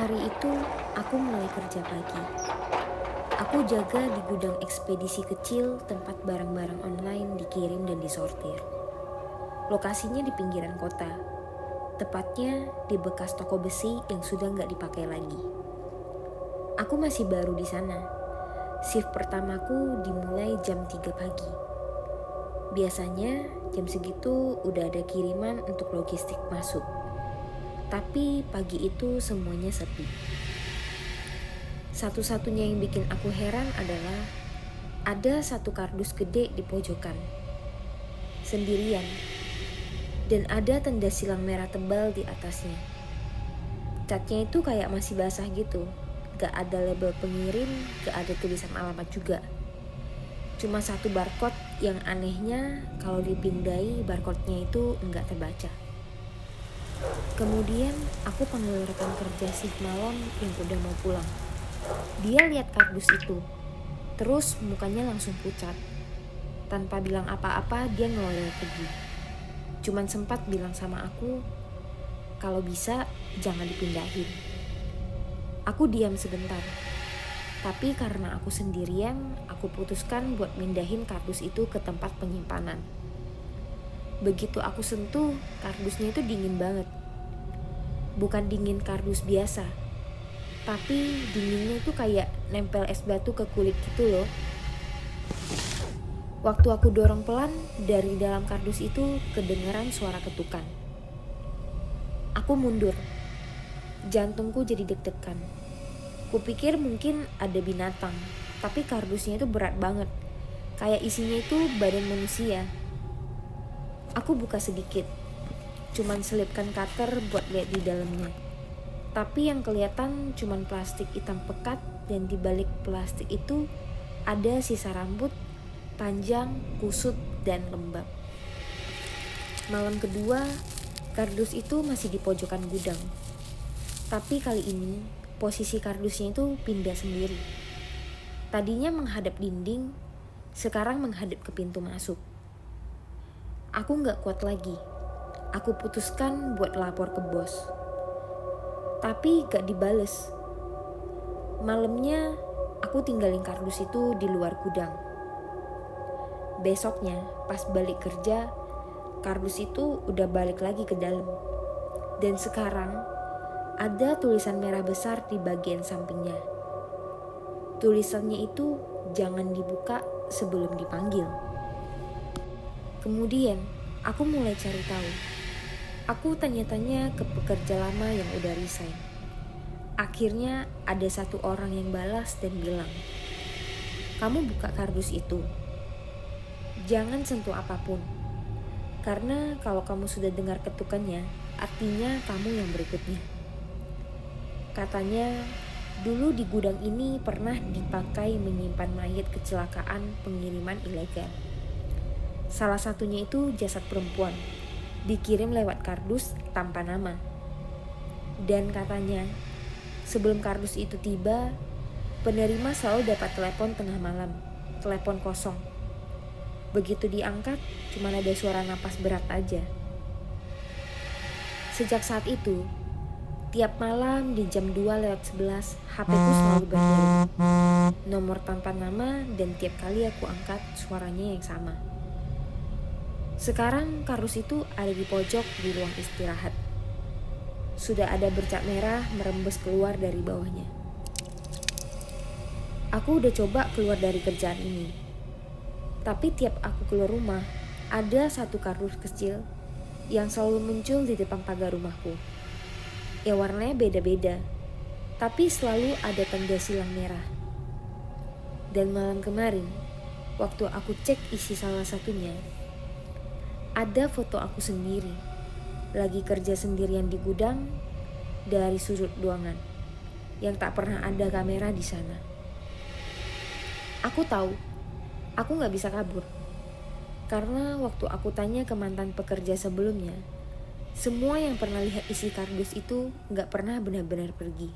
Hari itu, aku mulai kerja pagi. Aku jaga di gudang ekspedisi kecil tempat barang-barang online dikirim dan disortir. Lokasinya di pinggiran kota, tepatnya di bekas toko besi yang sudah nggak dipakai lagi. Aku masih baru di sana. Shift pertamaku dimulai jam 3 pagi. Biasanya jam segitu udah ada kiriman untuk logistik masuk. Tapi pagi itu semuanya sepi. Satu-satunya yang bikin aku heran adalah ada satu kardus gede di pojokan, sendirian, dan ada tanda silang merah tebal di atasnya. Catnya itu kayak masih basah gitu, gak ada label pengirim, gak ada tulisan alamat juga. Cuma satu barcode yang anehnya kalau dipindai barcode-nya itu enggak terbaca. Kemudian aku panggil rekan kerja shift malam yang udah mau pulang. Dia lihat kardus itu, terus mukanya langsung pucat. Tanpa bilang apa-apa dia ngeloleh pergi. Cuman sempat bilang sama aku, kalau bisa jangan dipindahin. Aku diam sebentar, tapi karena aku sendirian, aku putuskan buat mindahin kardus itu ke tempat penyimpanan. Begitu aku sentuh, kardusnya itu dingin banget. Bukan dingin kardus biasa, tapi dinginnya itu kayak nempel es batu ke kulit gitu loh. Waktu aku dorong pelan, dari dalam kardus itu kedengaran suara ketukan. Aku mundur. Jantungku jadi deg-degan. Kupikir mungkin ada binatang, tapi kardusnya itu berat banget. Kayak isinya itu badan manusia. Aku buka sedikit. Cuman selipkan cutter buat lihat di dalamnya. Tapi yang kelihatan cuman plastik hitam pekat, dan di balik plastik itu ada sisa rambut panjang, kusut, dan lembab. Malam kedua, kardus itu masih di pojokan gudang. Tapi kali ini posisi kardusnya itu pindah sendiri. Tadinya menghadap dinding, sekarang menghadap ke pintu masuk. Aku gak kuat lagi. Aku putuskan buat lapor ke bos. Tapi gak dibales. Malamnya aku tinggalin kardus itu di luar gudang. Besoknya pas balik kerja, kardus itu udah balik lagi ke dalam. Dan sekarang ada tulisan merah besar di bagian sampingnya. Tulisannya itu jangan dibuka sebelum dipanggil. Kemudian aku mulai cari tahu. Aku tanya-tanya ke pekerja lama yang udah resign. Akhirnya ada satu orang yang balas dan bilang, "Kamu buka kardus itu. Jangan sentuh apapun. Karena kalau kamu sudah dengar ketukannya, artinya kamu yang berikutnya." Katanya, dulu di gudang ini pernah dipakai menyimpan mayat kecelakaan pengiriman ilegal. Salah satunya itu jasad perempuan, dikirim lewat kardus tanpa nama. Dan katanya, sebelum kardus itu tiba, penerima selalu dapat telepon tengah malam, telepon kosong. Begitu diangkat, cuma ada suara napas berat aja. Sejak saat itu, tiap malam di jam 2:11, HP-ku selalu berdering. Nomor tanpa nama, dan tiap kali aku angkat, suaranya yang sama. Sekarang kardus itu ada di pojok di ruang istirahat. Sudah ada bercak merah merembes keluar dari bawahnya. Aku udah coba keluar dari kerjaan ini. Tapi tiap aku keluar rumah, ada satu kardus kecil yang selalu muncul di depan pagar rumahku. Ya warnanya beda-beda, tapi selalu ada tanda silang merah. Dan malam kemarin, waktu aku cek isi salah satunya, ada foto aku sendiri, lagi kerja sendirian di gudang dari sudut ruangan, yang tak pernah ada kamera di sana. Aku tahu, aku gak bisa kabur. Karena waktu aku tanya ke mantan pekerja sebelumnya, semua yang pernah lihat isi kardus itu gak pernah benar-benar pergi.